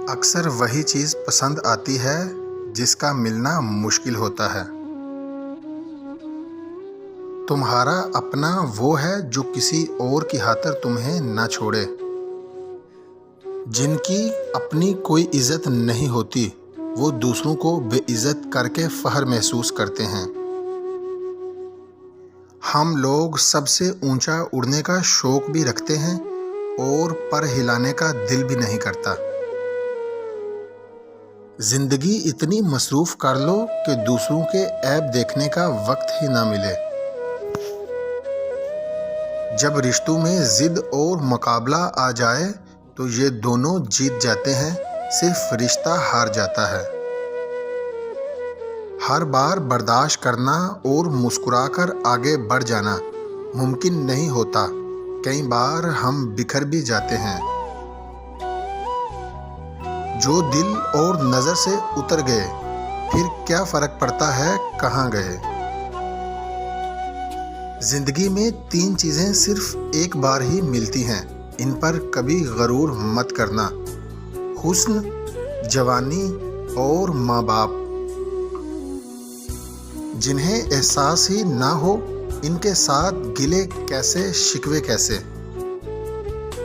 अक्सर वही चीज़ पसंद आती है जिसका मिलना मुश्किल होता है। तुम्हारा अपना वो है जो किसी और की खातिर तुम्हें ना छोड़े। जिनकी अपनी कोई इज्जत नहीं होती वो दूसरों को बेइज्जत करके फख्र महसूस करते हैं। हम लोग सबसे ऊंचा उड़ने का शौक भी रखते हैं और पर हिलाने का दिल भी नहीं करता। जिंदगी इतनी मसरूफ कर लो कि दूसरों के ऐब देखने का वक्त ही ना मिले। जब रिश्तों में जिद और मुकाबला आ जाए तो ये दोनों जीत जाते हैं, सिर्फ रिश्ता हार जाता है। हर बार बर्दाश्त करना और मुस्कुराकर आगे बढ़ जाना मुमकिन नहीं होता। कई बार हम बिखर भी जाते हैं। जो दिल और नज़र से उतर गए फिर क्या फ़र्क पड़ता है कहाँ गए। जिंदगी में 3 चीज़ें सिर्फ एक बार ही मिलती हैं, इन पर कभी गरूर मत करना। हुस्न, जवानी और माँ बाप। जिन्हें एहसास ही ना हो इनके साथ गिले कैसे शिकवे कैसे।